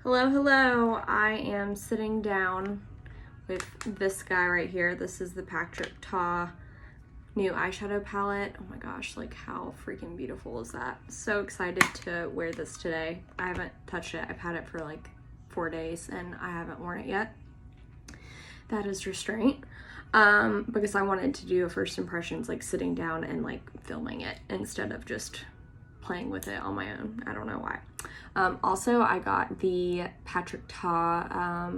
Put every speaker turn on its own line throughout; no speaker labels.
Hello, hello. I am sitting down with this guy right here. This is the Patrick Ta new eyeshadow palette. Oh my gosh, like how freaking beautiful is that? So excited to wear this today. I haven't touched it. I've had it for like 4 days and I haven't worn it yet. That is restraint. Because I wanted to do a first impressions, like sitting down and like filming it instead of just playing with it on my own. I don't know why. Also, I got the Patrick Ta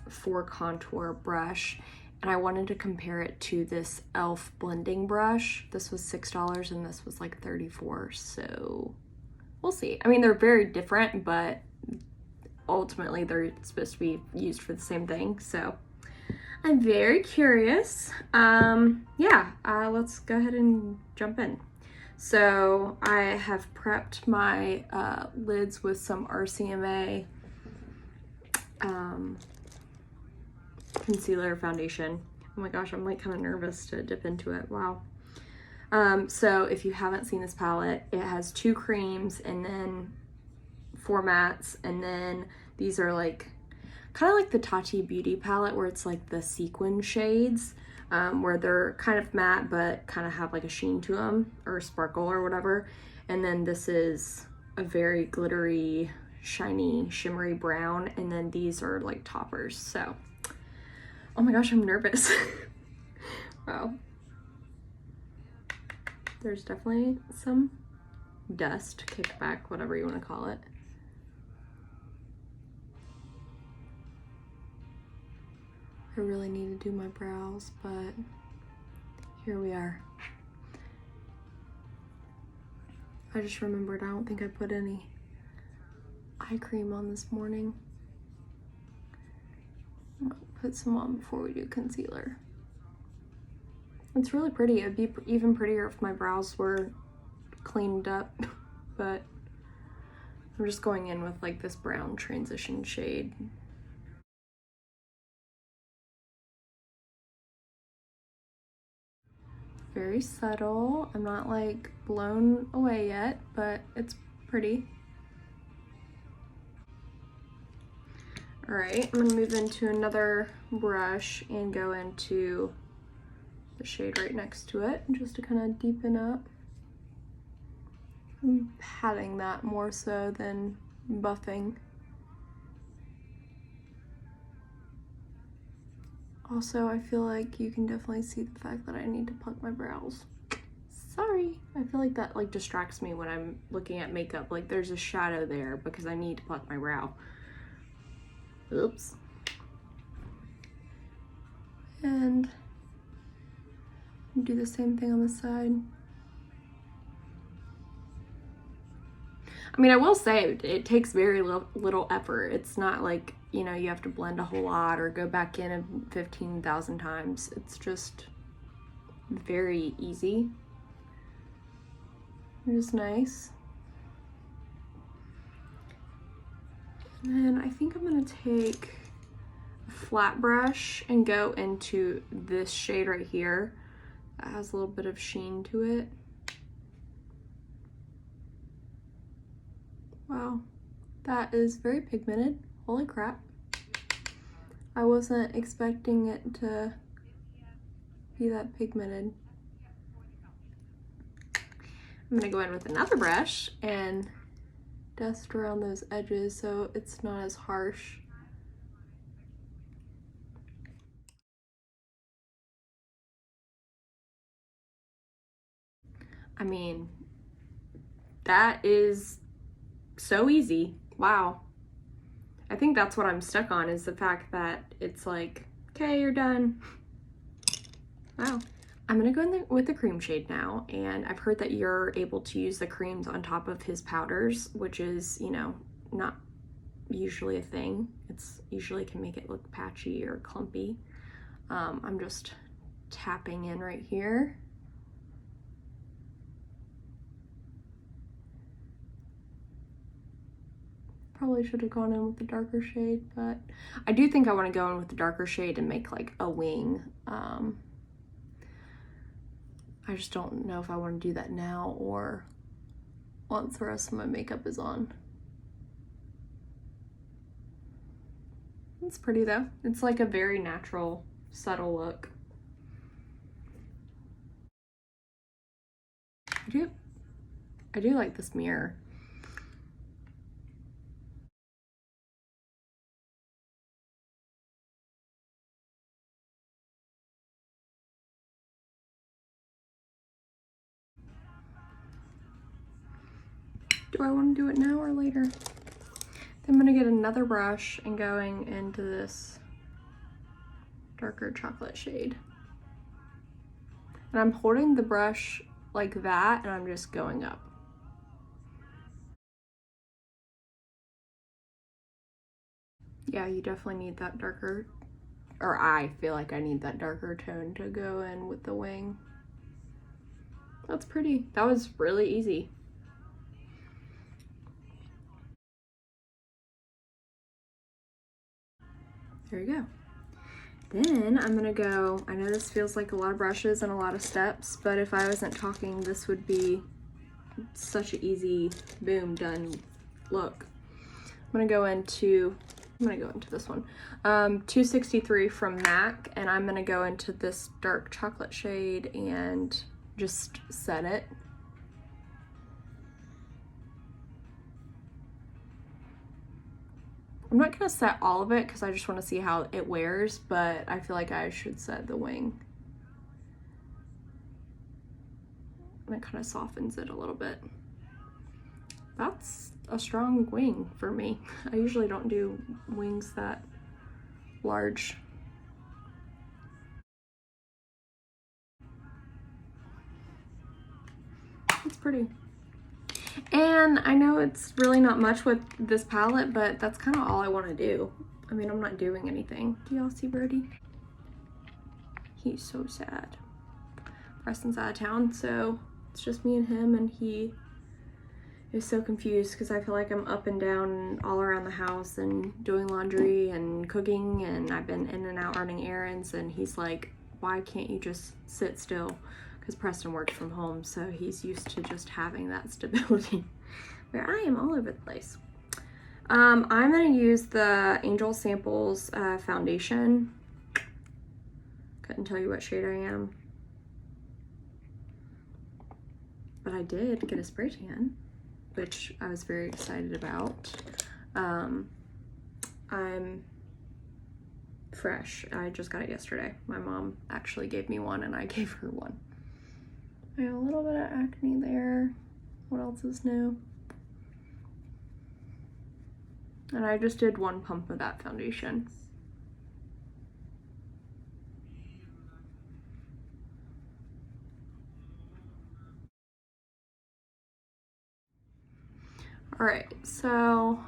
for contour brush, and I wanted to compare it to this e.l.f. blending brush. This was $6 and this was like $34, so we'll see. I mean, they're very different, but ultimately they're supposed to be used for the same thing, so I'm very curious. Let's go ahead and jump in. So I have prepped my lids with some RCMA concealer foundation. Oh my gosh, I'm like kind of nervous to dip into it. Wow. So if you haven't seen this palette, it has 2 creams and then 4 mattes, and then these are like kind of like the Tati Beauty palette where it's like the sequin shades. Where they're kind of matte but kind of have like a sheen to them or sparkle or whatever. And then this is a very glittery, shiny, shimmery brown, and then these are like toppers. So, oh my gosh, I'm nervous. Wow. There's definitely some dust, kickback, whatever you want to call it. I really need to do my brows, but here we are. I just remembered I don't think I put any eye cream on this morning. I'm gonna put some on before we do concealer. It's really pretty. It'd be even prettier if my brows were cleaned up, but I'm just going in with like this brown transition shade. Very subtle. I'm not like blown away yet, but it's pretty. All right, I'm gonna move into another brush and go into the shade right next to it just to kind of deepen up. I'm patting that more so than buffing. Also, I feel like you can definitely see the fact that I need to pluck my brows. Sorry. I feel like that like distracts me when I'm looking at makeup. Like there's a shadow there because I need to pluck my brow. Oops. And do the same thing on the side. I mean, I will say it takes very little effort. It's not like, you know, you have to blend a whole lot or go back in 15,000 times. It's just very easy. It's nice. And then I think I'm gonna take a flat brush and go into this shade right here that has a little bit of sheen to it. Wow, that is very pigmented. Holy crap. I wasn't expecting it to be that pigmented. I'm gonna go in with another brush and dust around those edges so it's not as harsh. I mean, that is so easy. Wow. I think that's what I'm stuck on, is the fact that it's like, okay, you're done. Wow. I'm gonna go in with the cream shade now, and I've heard that you're able to use the creams on top of his powders, which is, you know, not usually a thing. It's usually can make it look patchy or clumpy. I'm just tapping in right here. Probably should have gone in with the darker shade, but I do think I want to go in with the darker shade and make like a wing. I just don't know if I want to do that now or once the rest of my makeup is on. It's pretty though. It's like a very natural, subtle look. I do like this mirror. Do I want to do it now or later? I'm gonna get another brush and going into this darker chocolate shade. And I'm holding the brush like that and I'm just going up. Yeah, you definitely need that darker, or I feel like I need that darker tone to go in with the wing. That's pretty. That was really easy. There you go. Then I'm gonna go, I know this feels like a lot of brushes and a lot of steps, but if I wasn't talking, this would be such an easy, boom, done look. I'm gonna go into this one. 263 from MAC, and I'm gonna go into this dark chocolate shade and just set it. I'm not gonna set all of it because I just want to see how it wears, but I feel like I should set the wing. And it kind of softens it a little bit. That's a strong wing for me. I usually don't do wings that large. It's pretty. And I know it's really not much with this palette, but that's kind of all I want to do. I mean, I'm not doing anything. Do y'all see Birdie? He's so sad. Preston's out of town, so it's just me and him, and he is so confused because I feel like I'm up and down all around the house and doing laundry and cooking, and I've been in and out running errands, and he's like, why can't you just sit still? Because Preston works from home, so he's used to just having that stability where I am all over the place. I'm gonna use the Angel Samples foundation. Couldn't tell you what shade I am, but I did get a spray tan, which I was very excited about. I'm fresh. I just got it yesterday. My mom actually gave me one and I gave her one. I have a little bit of acne there. What else is new? And I just did one pump of that foundation. All right, so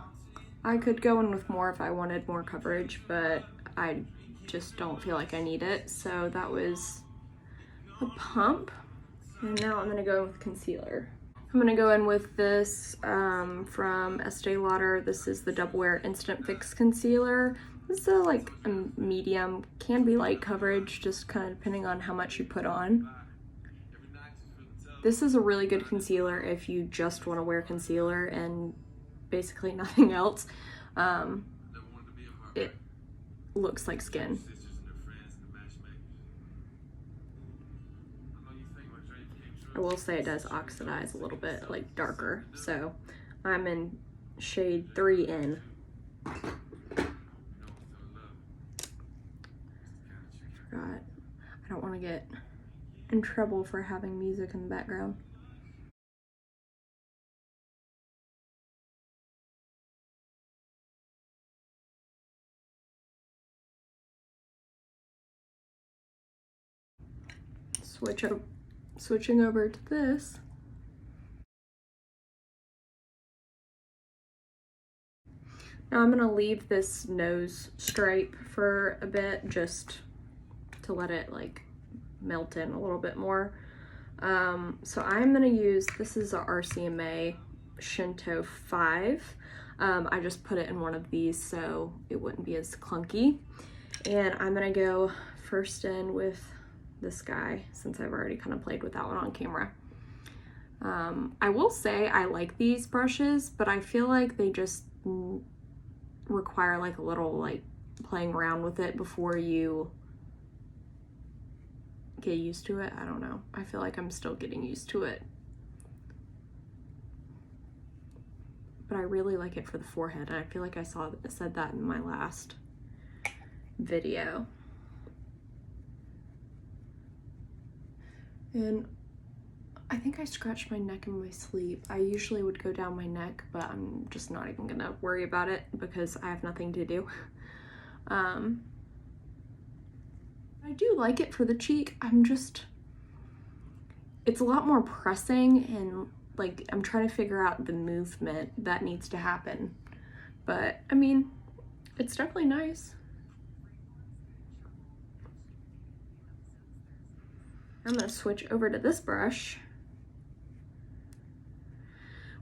I could go in with more if I wanted more coverage, but I just don't feel like I need it. So that was a pump. And now I'm gonna go with concealer. I'm gonna go in with this from Estee Lauder. This is the Double Wear Instant Fix Concealer. This is like a medium, can be light coverage, just kind of depending on how much you put on. This is a really good concealer if you just want to wear concealer and basically nothing else. It looks like skin. I will say it does oxidize a little bit, like darker. So I'm in shade 3N. I forgot. I don't want to get in trouble for having music in the background. Switching over to this. Now I'm gonna leave this nose stripe for a bit just to let it like melt in a little bit more. So I'm gonna use, this is a RCMA Shinto 5. I just put it in one of these so it wouldn't be as clunky. And I'm gonna go first in with this guy since I've already kind of played with that one on camera. I will say I like these brushes, but I feel like they just require like a little like playing around with it before you get used to it. I don't know. I feel like I'm still getting used to it. But I really like it for the forehead, and I feel like I said that in my last video. And I think I scratched my neck in my sleep. I usually would go down my neck, but I'm just not even gonna worry about it because I have nothing to do. I do like it for the cheek. It's a lot more pressing, and like I'm trying to figure out the movement that needs to happen. But I mean, it's definitely nice. I'm gonna switch over to this brush,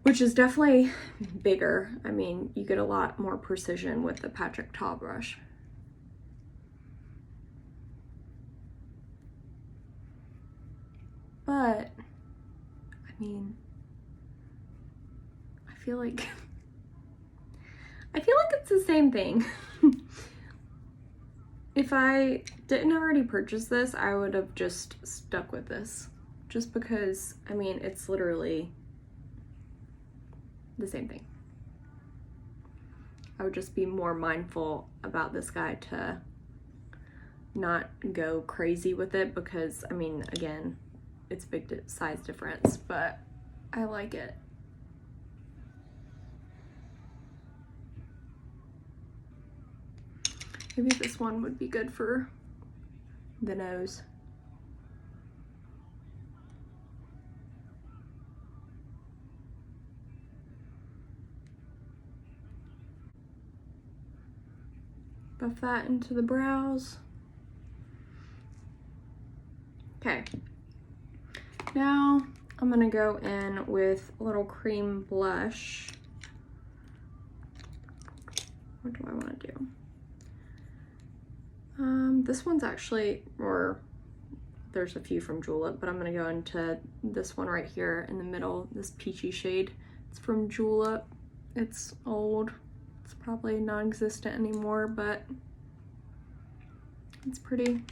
which is definitely bigger. I mean, you get a lot more precision with the Patrick Ta brush. But, I mean, I feel like it's the same thing. If I didn't already purchase this, I would have just stuck with this. Just because, I mean, it's literally the same thing. I would just be more mindful about this guy to not go crazy with it because, I mean, again, it's a big size difference, but I like it. Maybe this one would be good for the nose. Buff that into the brows. Okay. Now I'm gonna go in with a little cream blush. What do I want to do? This one's actually, or there's a few from Julep, but I'm gonna go into this one right here in the middle, this peachy shade. It's from Julep. It's old. It's probably non-existent anymore, but it's pretty.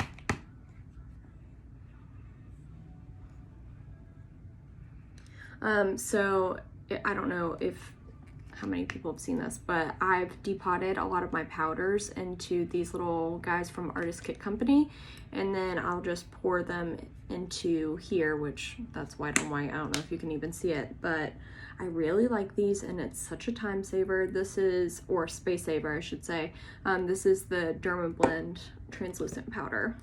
So I don't know how many people have seen this, but I've depotted a lot of my powders into these little guys from Artist Kit Company, and then I'll just pour them into here, which that's white on white. I don't know if you can even see it, but I really like these, and it's such a time saver. This is, or space saver, I should say. This is the Dermablend translucent powder.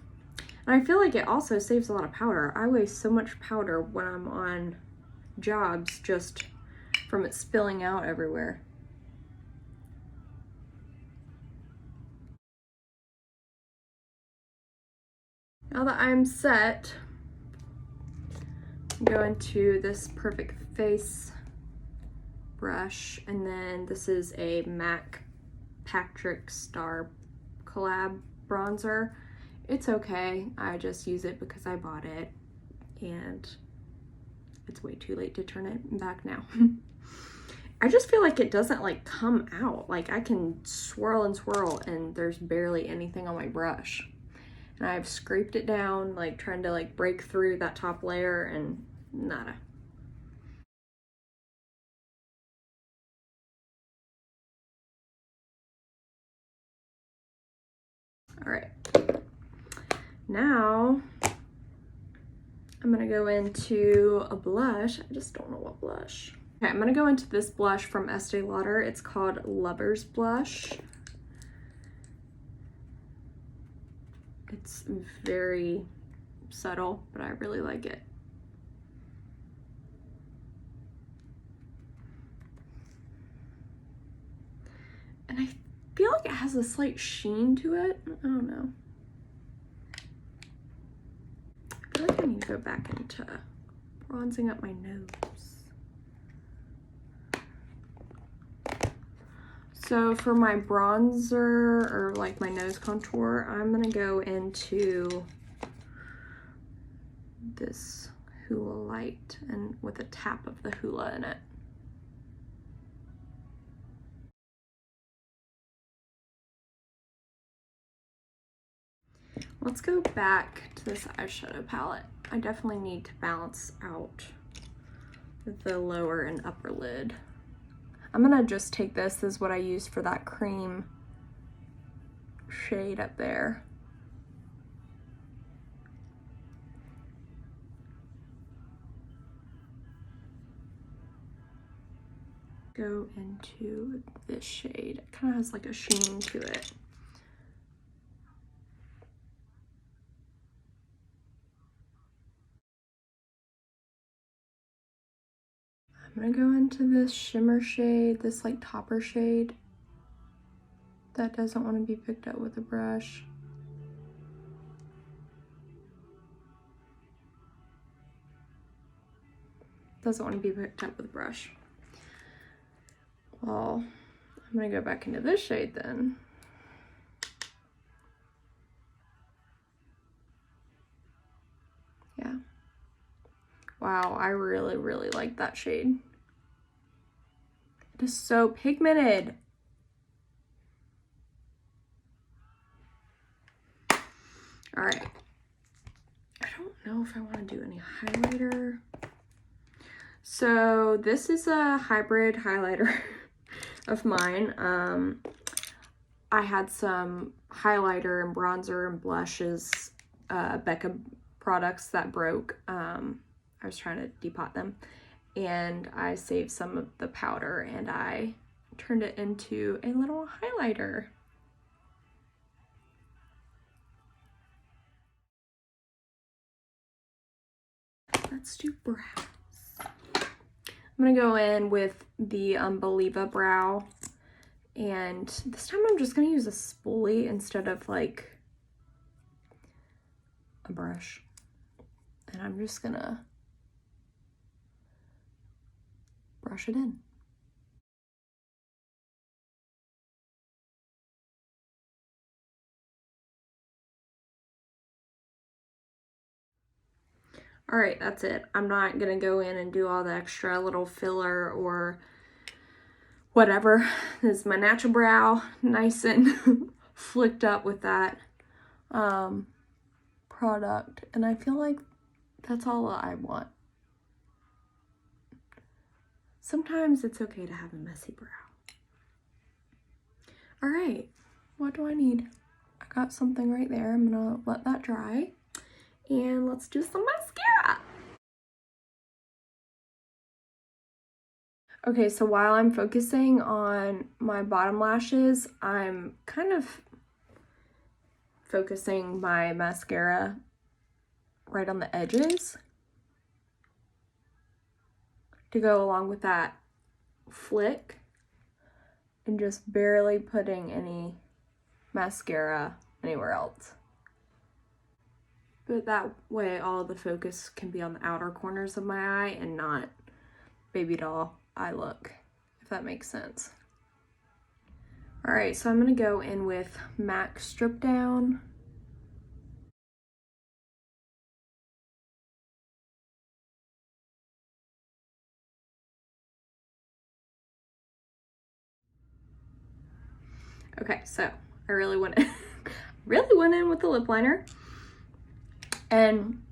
And I feel like it also saves a lot of powder. I waste so much powder when I'm on jobs just from it spilling out everywhere. Now that I'm set, I'm going to this Perfect Face brush, and then this is a MAC Patrick Star collab bronzer. It's okay, I just use it because I bought it, and it's way too late to turn it back now. I just feel like it doesn't like come out. Like I can swirl and swirl and there's barely anything on my brush. And I've scraped it down, like trying to like break through that top layer, and nada. All right, now I'm gonna go into a blush. I just don't know what blush. Okay, I'm gonna go into this blush from Estee Lauder. It's called Lover's Blush. It's very subtle, but I really like it. And I feel like it has a slight sheen to it. I don't know. I feel like I need to go back into bronzing up my nose. So for my bronzer, or like my nose contour, I'm gonna go into this Hoola light, and with a tap of the Hoola in it. Let's go back to this eyeshadow palette. I definitely need to balance out the lower and upper lid. I'm gonna just take this. This is what I used for that cream shade up there. Go into this shade. It kind of has like a sheen to it. I'm gonna go into this shimmer shade, this like topper shade that doesn't want to be picked up with a brush. Doesn't want to be picked up with a brush. Well, I'm gonna go back into this shade then. Yeah. Wow, I really, really like that shade. It is so pigmented. All right. I don't know if I want to do any highlighter. So this is a hybrid highlighter of mine. I had some highlighter and bronzer and blushes, Becca products that broke. I was trying to depot them, and I saved some of the powder and I turned it into a little highlighter. Let's do brows. I'm gonna go in with the Believer brow, and this time I'm just gonna use a spoolie instead of like a brush, and I'm just gonna brush it in. All right, that's it. I'm not gonna go in and do all the extra little filler or whatever. This is my natural brow, nice and flicked up with that product, and I feel like that's all I want. Sometimes it's okay to have a messy brow. All right, what do I need? I got something right there. I'm gonna let that dry, and let's do some mascara. Okay, so while I'm focusing on my bottom lashes, I'm kind of focusing my mascara right on the edges to go along with that flick, and just barely putting any mascara anywhere else. But that way all the focus can be on the outer corners of my eye and not baby doll eye look, if that makes sense. All right, so I'm gonna go in with MAC Stripdown. Okay, so I really went in, with the lip liner, and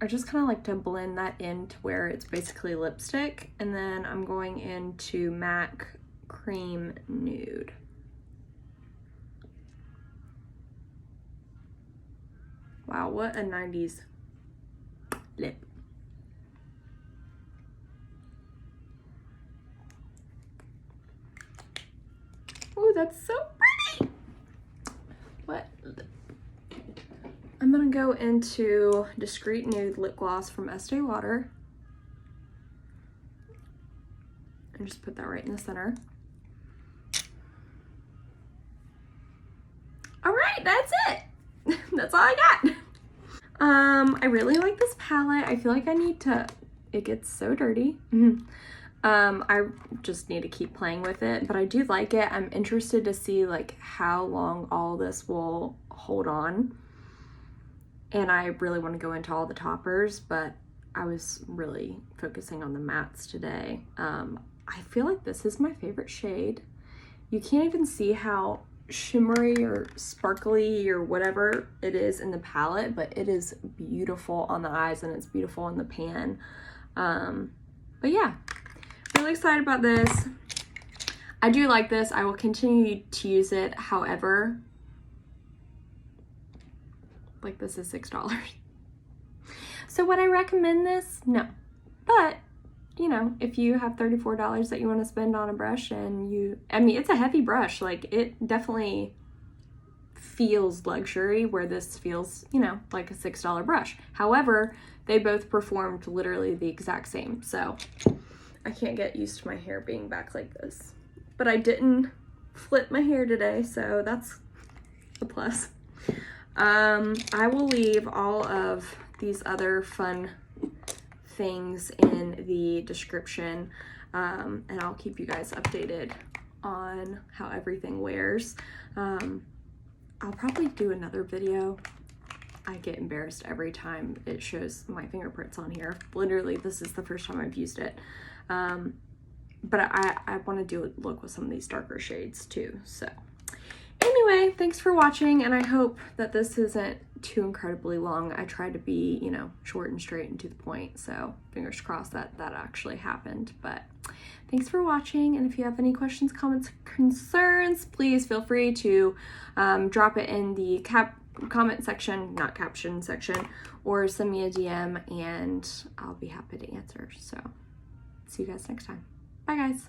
I just kind of like to blend that in to where it's basically lipstick, and then I'm going into MAC Cream Nude. Wow, what a 90s lip. Oh, that's so pretty. What? I'm gonna go into Discreet Nude Lip Gloss from Estee Lauder and just put that right in the center. All right, that's it. That's all I got. I really like this palette. I feel like I need to, it gets so dirty. I just need to keep playing with it, but I do like it. I'm interested to see like how long all this will hold on. And I really want to go into all the toppers, but I was really focusing on the mattes today. I feel like this is my favorite shade. You can't even see how shimmery or sparkly or whatever it is in the palette, but it is beautiful on the eyes and it's beautiful in the pan. But yeah, really excited about this. I do like this. I will continue to use it. However, like, this is $6. So would I recommend this? No. But, you know, if you have $34 that you want to spend on a brush and I mean, it's a heavy brush. Like, it definitely feels luxury, where this feels, you know, like a $6 brush. However, they both performed literally the exact same. So I can't get used to my hair being back like this. But I didn't flip my hair today, so that's a plus. I will leave all of these other fun things in the description, and I'll keep you guys updated on how everything wears. I'll probably do another video. I get embarrassed every time it shows my fingerprints on here. Literally, this is the first time I've used it. But I want to do a look with some of these darker shades too. So anyway, thanks for watching, and I hope that this isn't too incredibly long. I tried to be, you know, short and straight and to the point, so fingers crossed that that actually happened. But thanks for watching, and if you have any questions, comments, concerns, please feel free to drop it in the comment section, not caption section, or send me a DM and I'll be happy to answer. So see you guys next time. Bye guys.